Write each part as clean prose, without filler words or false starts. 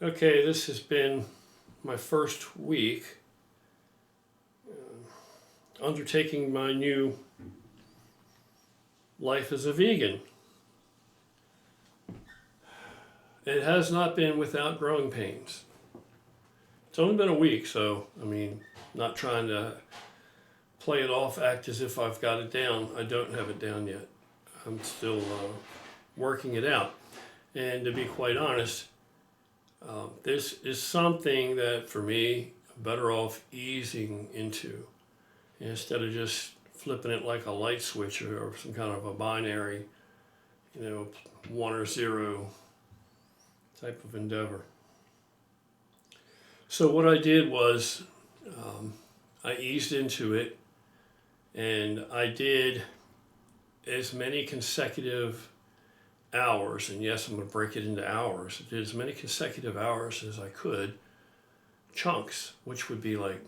Okay, this has been my first week undertaking my new life as a vegan. It has not been without growing pains. It's only been a week, so not trying to play it off, act as if I've got it down. I don't have it down yet. I'm still working it out. And to be quite honest, this is something that for me, I'm better off easing into instead of just flipping it like a light switch or some kind of a binary, 1 or 0 type of endeavor. So what I did was I eased into it, and I did as many consecutive hours, and yes, I'm going to break it into hours. I did as many consecutive hours as I could, chunks, which would be like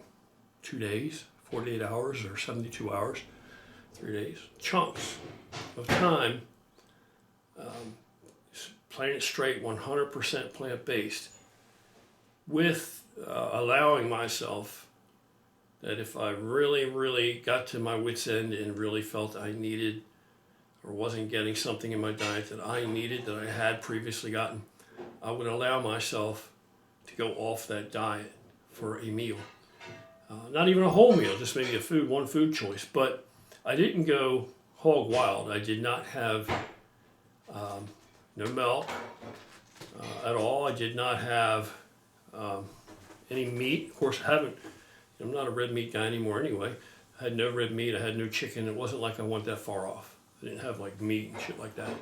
2 days, 48 hours or 72 hours, 3 days, chunks of time, playing it straight, 100% plant-based, with allowing myself that if I really got to my wit's end and really felt I needed or wasn't getting something in my diet that I needed, that I had previously gotten, I would allow myself to go off that diet for a meal. Not even a whole meal, just maybe one food choice. But I didn't go hog wild. I did not have no milk at all. I did not have any meat. Of course, I'm not a red meat guy anymore anyway. I had no red meat. I had no chicken. It wasn't like I went that far off. I didn't have like meat and shit like that.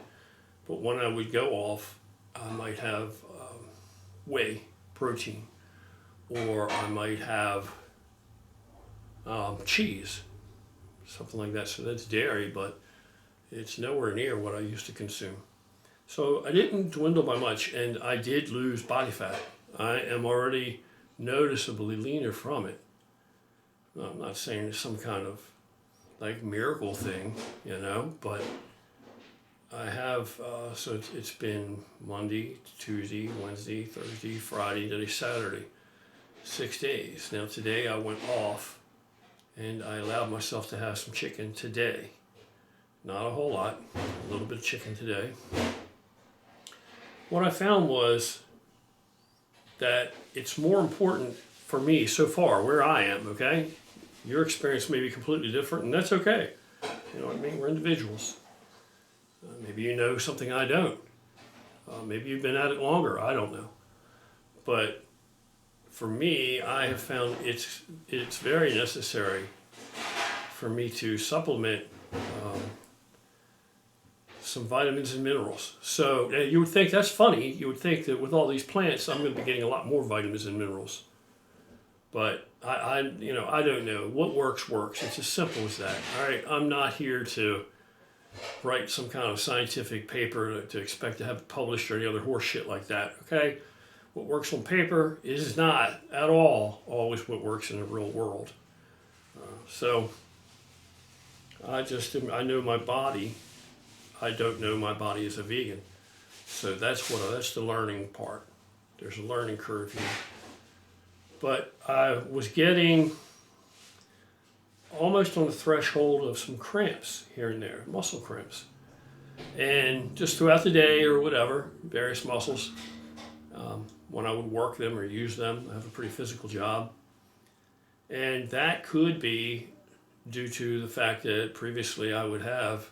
But when I would go off, I might have whey protein, or I might have cheese, something like that. So that's dairy, but it's nowhere near what I used to consume. So I didn't dwindle by much, and I did lose body fat. I am already noticeably leaner from it. I'm not saying it's some kind of like miracle thing, but I have, so it's been Monday, Tuesday, Wednesday, Thursday, Friday, today, Saturday, 6 days. Now today I went off and I allowed myself to have some chicken today. Not a whole lot, a little bit of chicken today. What I found was that it's more important for me so far, where I am, okay? Your experience may be completely different, and that's okay. You know what I mean? We're individuals. Maybe you know something I don't. Maybe you've been at it longer. I don't know. But for me, I have found it's very necessary for me to supplement some vitamins and minerals. So you would think that's funny. You would think that with all these plants, I'm going to be getting a lot more vitamins and minerals. But I don't know. What works. It's as simple as that. All right, I'm not here to write some kind of scientific paper to expect to have it published or any other horse shit like that, okay? What works on paper is not at all always what works in the real world. So I know my body. I don't know my body as a vegan. So that's the learning part. There's a learning curve here. But I was getting almost on the threshold of some cramps here and there, muscle cramps. And just throughout the day or whatever, various muscles, when I would work them or use them, I have a pretty physical job. And that could be due to the fact that previously I would have,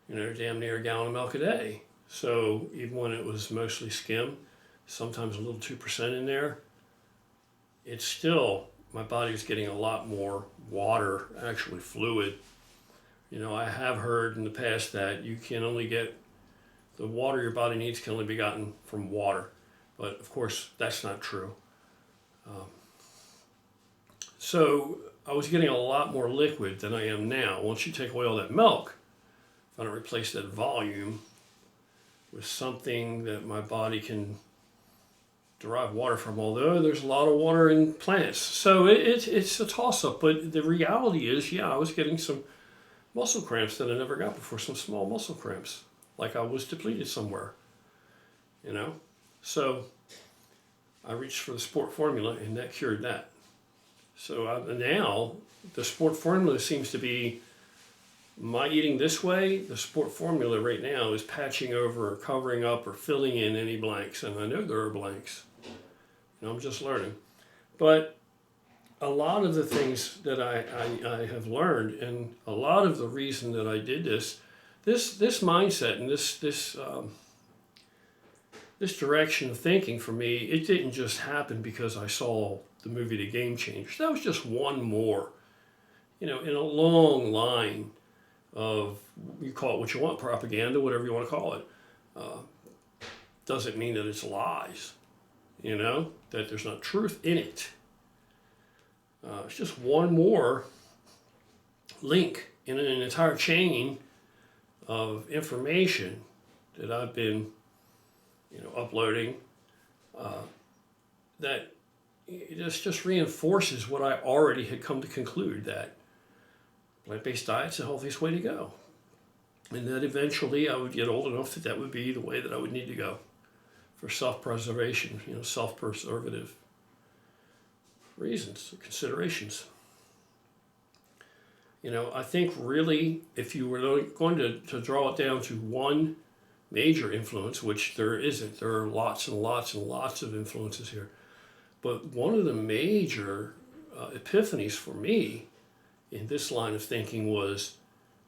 damn near a gallon of milk a day. So even when it was mostly skim, sometimes a little 2% in there, it's still, my body is getting a lot more water, actually fluid. I have heard in the past that you can only get, the water your body needs can only be gotten from water. But of course, that's not true. So I was getting a lot more liquid than I am now. Once you take away all that milk, if I don't replace that volume with something that my body can derive water from, although there's a lot of water in plants. So it's a toss-up, but the reality is, I was getting some muscle cramps that I never got before, some small muscle cramps, like I was depleted somewhere, So I reached for the sport formula, and that cured that. So now the sport formula seems to be my eating this way. The sport formula right now is patching over or covering up or filling in any blanks. And I know there are blanks. I'm just learning. But a lot of the things that I have learned, and a lot of the reason that I did this mindset and this direction of thinking for me, it didn't just happen because I saw the movie The Game Changers. That was just one more, in a long line of, you call it what you want, propaganda, whatever you want to call it. Doesn't mean that it's lies, that there's not truth in it. It's just one more link in an entire chain of information that I've been uploading, that it just reinforces what I already had come to conclude, that plant-based diet's the healthiest way to go. And that eventually I would get old enough that would be the way that I would need to go for self-preservation, self-preservative reasons, considerations. I think really, if you were going to draw it down to one major influence, which there isn't, there are lots and lots and lots of influences here, but one of the major epiphanies for me in this line of thinking was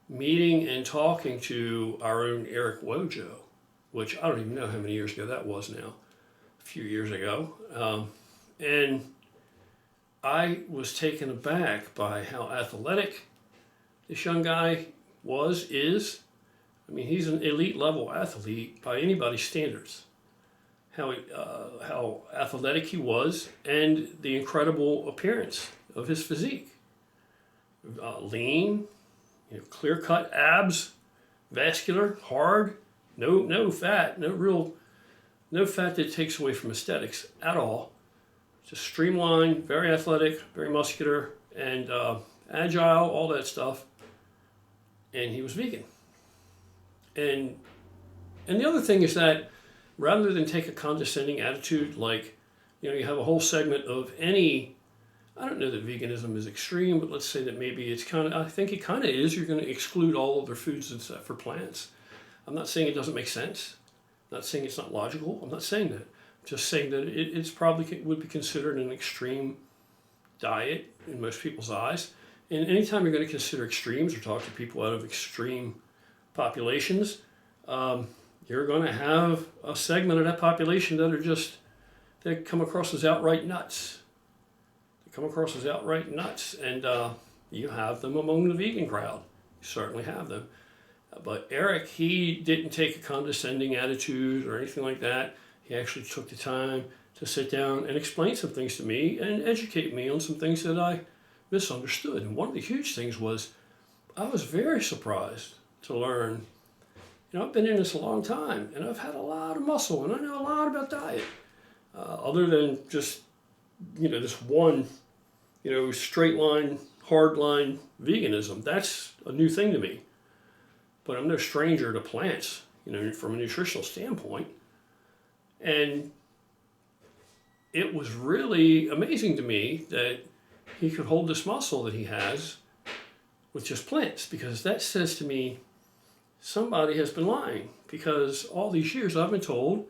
meeting and talking to our own Eric Wojo, which I don't even know how many years ago that was now, a few years ago. And I was taken aback by how athletic this young guy is. I mean, he's an elite level athlete by anybody's standards. How athletic he was, and the incredible appearance of his physique. Lean, clear-cut abs, vascular, hard, no fat, no fat that takes away from aesthetics at all. Just streamlined, very athletic, very muscular, and agile, all that stuff. And he was vegan. And the other thing is that rather than take a condescending attitude, like, you have a whole segment of any, I don't know that veganism is extreme, but let's say that maybe it's I think it kind of is. You're going to exclude all other foods except for plants. I'm not saying it doesn't make sense. I'm not saying it's not logical. I'm not saying that. I'm just saying that it's probably would be considered an extreme diet in most people's eyes. And anytime you're going to consider extremes or talk to people out of extreme populations, you're going to have a segment of that population that come across as outright nuts. They come across as outright nuts, and you have them among the vegan crowd. You certainly have them. But Eric, he didn't take a condescending attitude or anything like that. He actually took the time to sit down and explain some things to me and educate me on some things that I misunderstood. And one of the huge things was I was very surprised to learn, I've been in this a long time, and I've had a lot of muscle, and I know a lot about diet. Other than just, this one, straight line, hard line veganism. That's a new thing to me. But I'm no stranger to plants, from a nutritional standpoint. And it was really amazing to me that he could hold this muscle that he has with just plants, because that says to me somebody has been lying, because all these years I've been told,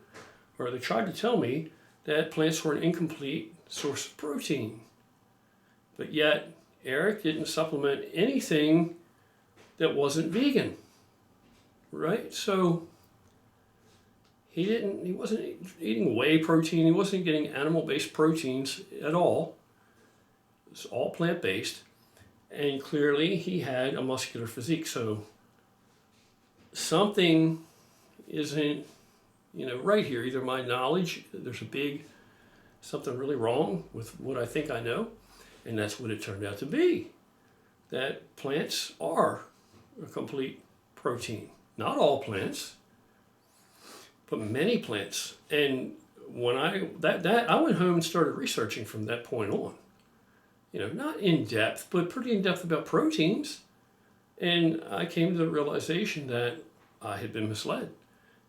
or they tried to tell me, that plants were an incomplete source of protein. But yet Eric didn't supplement anything that wasn't vegan, right? So he wasn't eating whey protein, he wasn't getting animal-based proteins at all. It was all plant-based, and clearly he had a muscular physique. So something isn't, right here. Either my knowledge, there's something really wrong with what I think I know, and that's what it turned out to be. That plants are a complete protein. Not all plants, but many plants. And when I went home and started researching from that point on. Not in depth, but pretty in depth about proteins. And I came to the realization that I had been misled,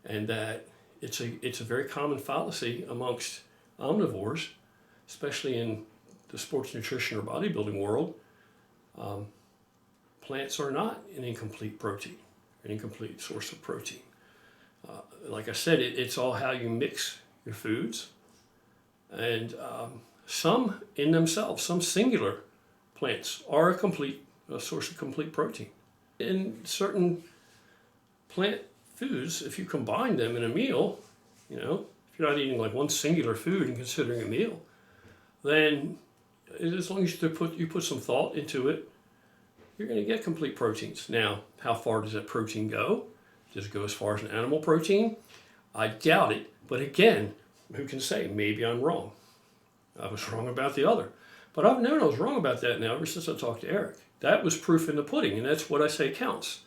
and that it's a very common fallacy amongst omnivores, especially in the sports nutrition or bodybuilding world, plants are not an incomplete protein, an incomplete source of protein. Like I said, it's all how you mix your foods. And some in themselves, some singular plants are a source of complete protein. In certain plant foods, if you combine them in a meal, if you're not eating like one singular food and considering a meal, then as long as you put some thought into it, you're going to get complete proteins. Now, how far does that protein go? Does it go as far as an animal protein? I doubt it. But again, who can say? Maybe I'm wrong. I was wrong about the other. But I've known I was wrong about that now ever since I talked to Eric. That was proof in the pudding, and that's what I say counts.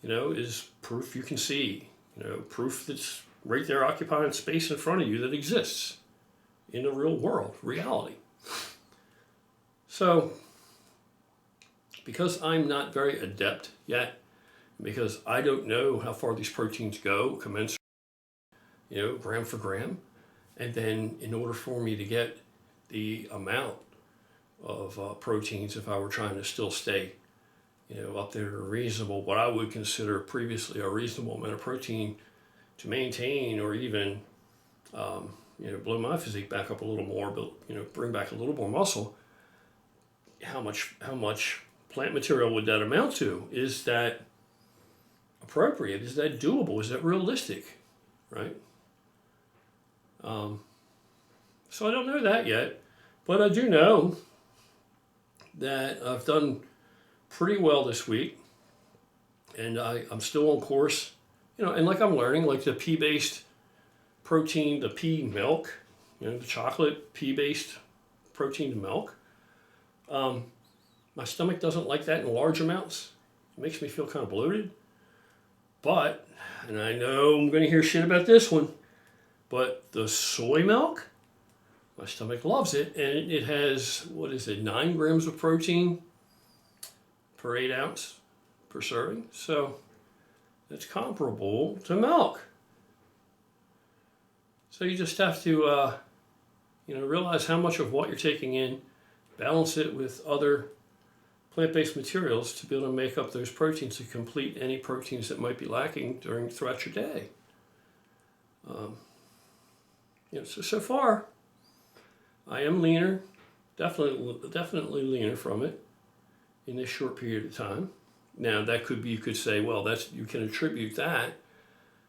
Is proof you can see. Proof that's right there occupying space in front of you that exists in the real world, reality. So, because I'm not very adept yet, because I don't know how far these proteins go, commensurate, gram for gram, and then in order for me to get the amount of proteins, if I were trying to still stay, up there to reasonable, what I would consider previously a reasonable amount of protein to maintain or even, blow my physique back up a little more, but, bring back a little more muscle, how much plant material would that amount to? Is that appropriate? Is that doable? Is that realistic? Right? So I don't know that yet, but I do know that I've done pretty well this week, and I'm still on course, and like I'm learning, like the pea-based protein, the pea milk, the chocolate pea-based protein milk. My stomach doesn't like that in large amounts. It makes me feel kind of bloated. But, and I know I'm going to hear shit about this one, but the soy milk, my stomach loves it, and it has, 9 grams of protein per 8 ounce per serving. So it's comparable to milk. So you just have to, realize how much of what you're taking in, balance it with other plant-based materials to be able to make up those proteins to complete any proteins that might be lacking throughout your day. So far, I am leaner, definitely leaner from it in this short period of time. Now that could be, you could say, well, you can attribute that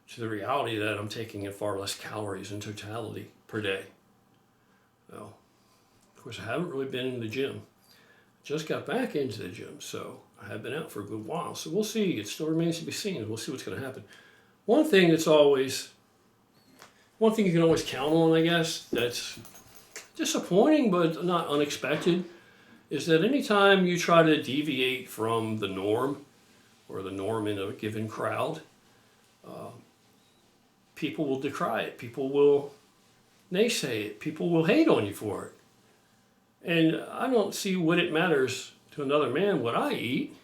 to the reality that I'm taking in far less calories in totality per day. Well, of course, I haven't really been in the gym. Just got back into the gym, so I have been out for a good while. So we'll see. It still remains to be seen. We'll see what's going to happen. One thing you can always count on, I guess, that's disappointing but not unexpected, is that anytime you try to deviate from the norm or the norm in a given crowd, people will decry it. People will naysay it. People will hate on you for it. And I don't see what it matters to another man what I eat.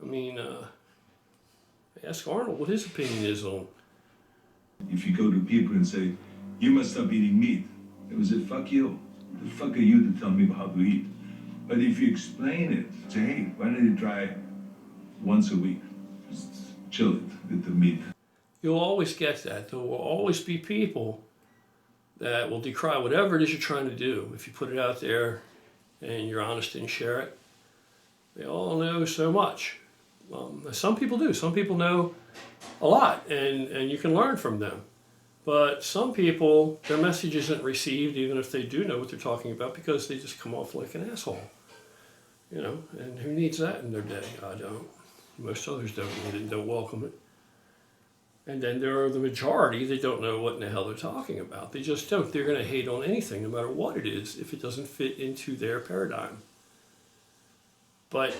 I mean, ask Arnold what his opinion is on. If you go to people and say, you must stop eating meat, they will say, fuck you. The fuck are you to tell me how to eat? But if you explain it, say, hey, why don't you try once a week? Just chill it with the meat. You'll always get that. There will always be people that will decry whatever it is you're trying to do. If you put it out there and you're honest and share it, they all know so much. Some people do. Some people know a lot, and you can learn from them. But some people, their message isn't received, even if they do know what they're talking about, because they just come off like an asshole. And who needs that in their day? I don't. Most others don't need it and don't welcome it. And then there are the majority that don't know what in the hell they're talking about. They just don't. They're going to hate on anything, no matter what it is, if it doesn't fit into their paradigm. But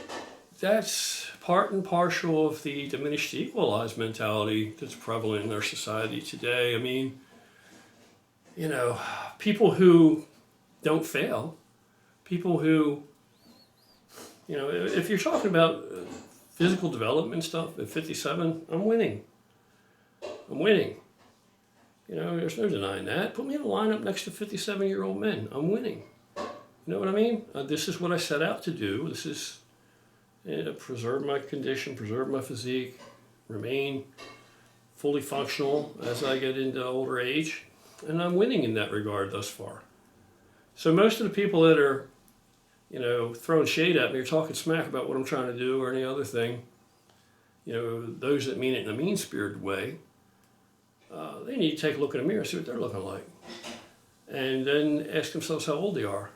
that's part and parcel of the diminished equalized mentality that's prevalent in our society today. I mean, people who don't fail, people who, if you're talking about physical development stuff at 57, I'm winning. You know, there's no denying that. Put me in a lineup next to 57-year-old men. I'm winning. You know what I mean? This is what I set out to do. This is preserve my condition, preserve my physique, remain fully functional as I get into older age. And I'm winning in that regard thus far. So most of the people that are, you know, throwing shade at me or talking smack about what I'm trying to do or any other thing, you know, those that mean it in a mean-spirited way, they need to take a look in the mirror and see what they're looking like. And then ask themselves how old they are.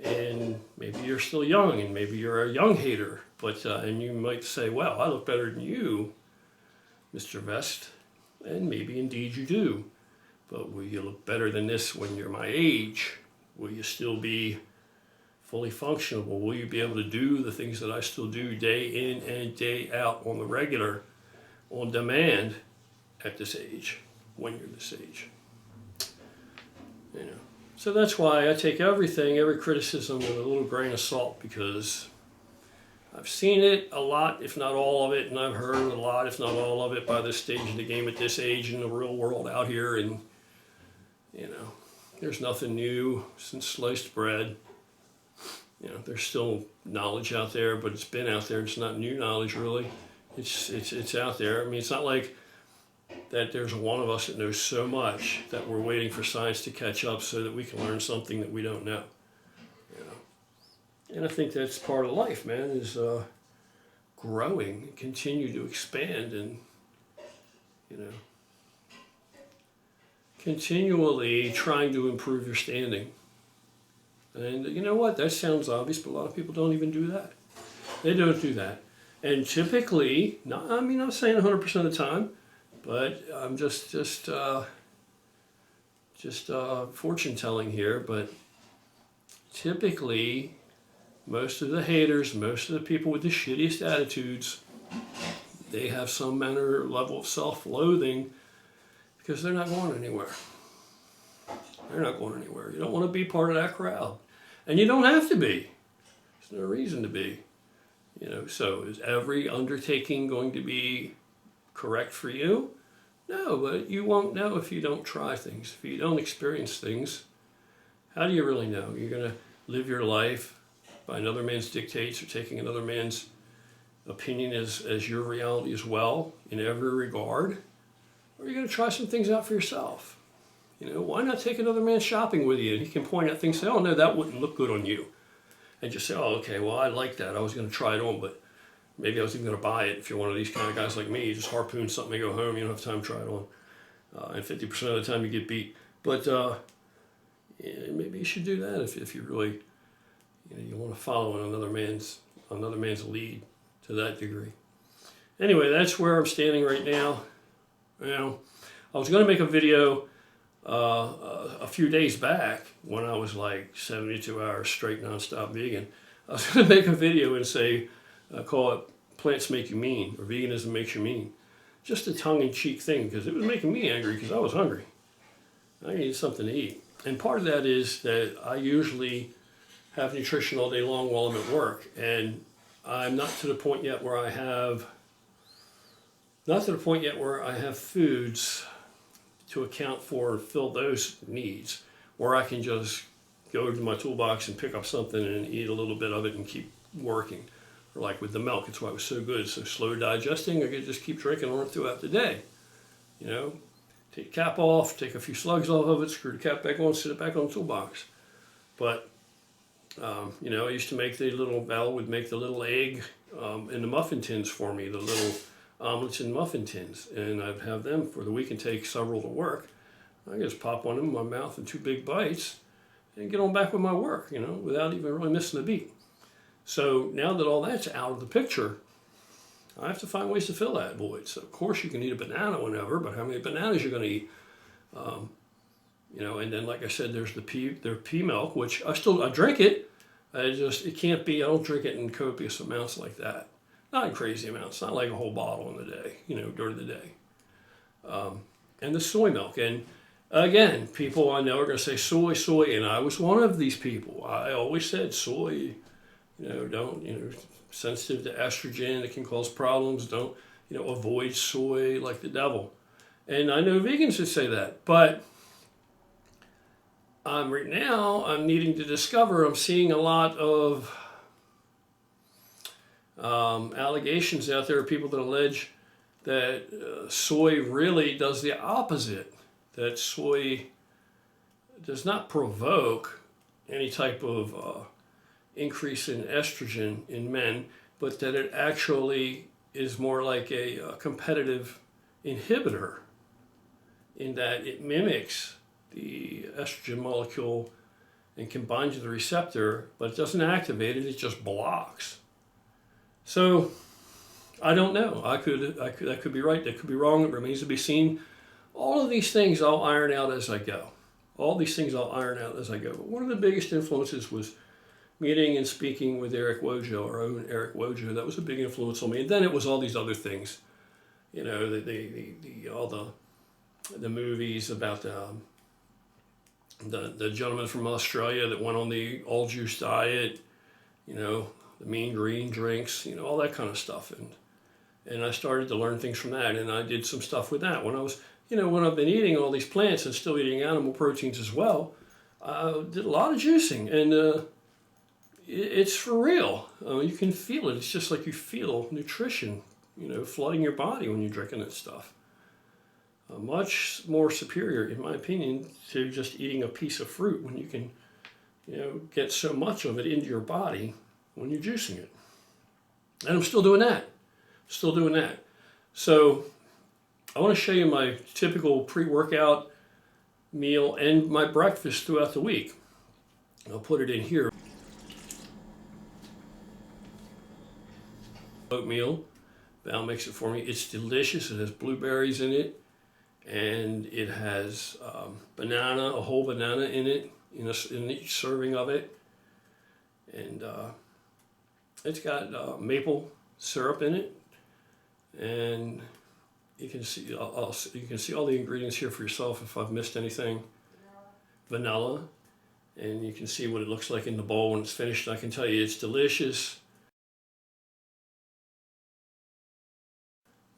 And maybe you're still young, and maybe you're a young hater, but and you might say, well, I look better than you, Mr. Vest, and maybe indeed you do. But will you look better than this when you're my age? Will you still be fully functional? Will you be able to do the things that I still do day in and day out on the regular, on demand, at this age, when you're this age? You know. So that's why I take everything, every criticism with a little grain of salt, because I've seen it a lot, if not all of it, and I've heard a lot, if not all of it, by this stage of the game at this age in the real world out here. And, you know, there's nothing new since sliced bread. You know, there's still knowledge out there, but it's been out there. It's not new knowledge, really. It's out there. I mean, it's not like that there's one of us that knows so much that we're waiting for science to catch up so that we can learn something that we don't know. You know? And I think that's part of life, man, is growing, continue to expand, and, you know, continually trying to improve your standing. And you know what? That sounds obvious, but a lot of people don't even do that. They don't do that. And typically, not, I mean, I'm saying 100% of the time, but I'm just fortune telling here. But typically, most of the haters, most of the people with the shittiest attitudes, they have some manner or level of self-loathing because they're not going anywhere. They're not going anywhere. You don't want to be part of that crowd. And you don't have to be. There's no reason to be. You know, so is every undertaking going to be correct for you? No, but you won't know if you don't try things. If you don't experience things, how do you really know? You're going to live your life by another man's dictates or taking another man's opinion as your reality as well in every regard? Or are you going to try some things out for yourself? You know, why not take another man shopping with you? And he can point out things, say, oh, no, that wouldn't look good on you. And just say, oh, okay, well, I like that. I was going to try it on, but maybe I was even going to buy it. If you're one of these kind of guys like me, you just harpoon something and go home. You don't have time to try it on. And 50% of the time you get beat. But yeah, maybe you should do that if you really, you want to follow in another man's lead to that degree. Anyway, that's where I'm standing right now. You know, I was going to make a video a few days back when I was like 72 hours straight nonstop vegan. I was going to make a video and say, call it "Plants Make You Mean" or "Veganism Makes You Mean." Just a tongue-in-cheek thing because it was making me angry because I was hungry. I needed something to eat. And part of that is that I usually have nutrition all day long while I'm at work, and I'm not to the point yet where I have foods to account for and fill those needs, where I can just go to my toolbox and pick up something and eat a little bit of it and keep working. Or like with the milk, it's why it was so good. It's so slow digesting, I could just keep drinking on it throughout the day. You know, take the cap off, take a few slugs off of it, screw the cap back on, sit it back on the toolbox. But, you know, I used to make Val would make the little egg in the muffin tins for me, the little omelets in muffin tins. And I'd have them for the week and take several to work. I just pop one in my mouth in 2 big bites and get on back with my work, you know, without even really missing a beat. So now that all that's out of the picture, I have to find ways to fill that void. So of course you can eat a banana whenever, but how many bananas you're going to eat? You know, and then like I said, there's the pea milk, which I drink it. It can't be. I don't drink it in copious amounts like that. Not in crazy amounts. Not like a whole bottle in the day. You know, during the day. And the soy milk. And again, people I know are going to say soy, and I was one of these people. I always said soy. Sensitive to estrogen, it can cause problems. Don't, avoid soy like the devil. And I know vegans that say that, but right now I'm needing to discover, I'm seeing a lot of allegations out there of people that allege that soy really does the opposite, that soy does not provoke any type of increase in estrogen in men, but that it actually is more like a competitive inhibitor in that it mimics the estrogen molecule and can bind to the receptor, but it doesn't activate it, it just blocks. So I don't know. I could be right, that could be wrong, it remains to be seen. All of these things I'll iron out as I go. All these things I'll iron out as I go. But one of the biggest influences was meeting and speaking with Eric Wojo, our own Eric Wojo. That was a big influence on me. And then it was all these other things, you know, all the movies about the gentleman from Australia that went on the all juice diet, you know, the mean green drinks, you know, all that kind of stuff. And I started to learn things from that, and I did some stuff with that. When I was, you know, when I've been eating all these plants and still eating animal proteins as well, I did a lot of juicing, and it's for real. You can feel it. It's just like you feel nutrition, you know, flooding your body when you're drinking that stuff. Much more superior, in my opinion, to just eating a piece of fruit when you can, you know, get so much of it into your body when you're juicing it. And I'm still doing that. Still doing that. So I want to show you my typical pre-workout meal and my breakfast throughout the week. I'll put it in here. Oatmeal. Val makes it for me. It's delicious. It has blueberries in it, and it has banana, a whole banana in it, in each serving of it, and it's got maple syrup in it, and you can see you can see all the ingredients here for yourself if I've missed anything. Vanilla, and you can see what it looks like in the bowl when it's finished. I can tell you it's delicious.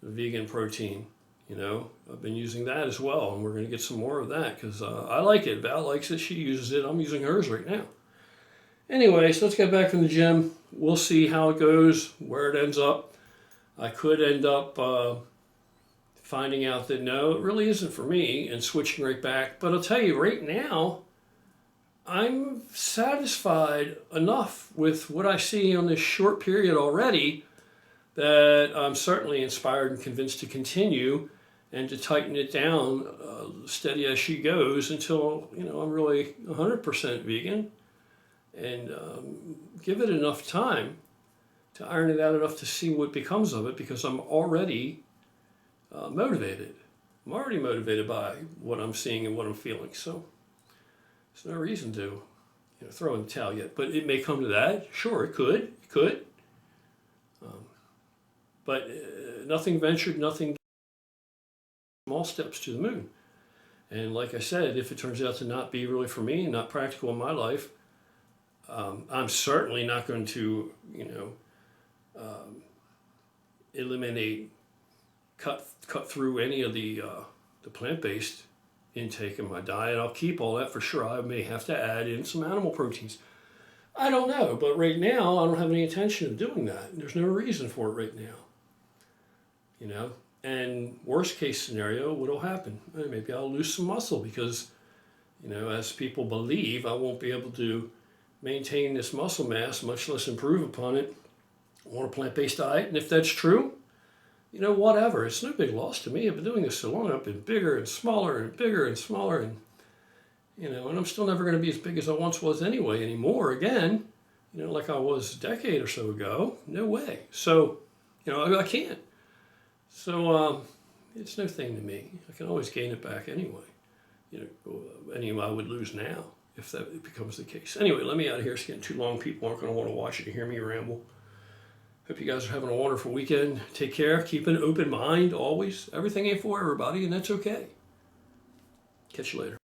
Vegan protein, you know, I've been using that as well, and we're going to get some more of that because I like it. Val likes it. She uses it. I'm using hers right now. Anyway, so let's get back from the gym. We'll see how it goes, where it ends up. I could end up finding out that no, it really isn't for me and switching right back. But I'll tell you right now, I'm satisfied enough with what I see on this short period already that I'm certainly inspired and convinced to continue and to tighten it down steady as she goes until, you know, I'm really 100% vegan, and give it enough time to iron it out enough to see what becomes of it, because I'm already motivated. I'm already motivated by what I'm seeing and what I'm feeling. So there's no reason to, you know, throw in the towel yet. But it may come to that. Sure, it could. It could. But nothing ventured, nothing. Small steps to the moon. And like I said, if it turns out to not be really for me, not practical in my life, I'm certainly not going to, you know, eliminate, cut through any of the plant-based intake in my diet. I'll keep all that for sure. I may have to add in some animal proteins. I don't know, but right now I don't have any intention of doing that. There's no reason for it right now. You know, and worst case scenario, what'll happen? Maybe I'll lose some muscle because, you know, as people believe, I won't be able to maintain this muscle mass, much less improve upon it on a plant-based diet. And if that's true, you know, whatever. It's no big loss to me. I've been doing this so long. I've been bigger and smaller and bigger and smaller, and, you know, and I'm still never going to be as big as I once was anyway anymore again, you know, like I was a decade or so ago. No way. So, you know, I can't. So it's no thing to me. I can always gain it back anyway. You know, anyway, I would lose now if that becomes the case. Anyway, let me out of here. It's getting too long. People aren't going to want to watch it and hear me ramble. Hope you guys are having a wonderful weekend. Take care. Keep an open mind always. Everything ain't for everybody, and that's okay. Catch you later.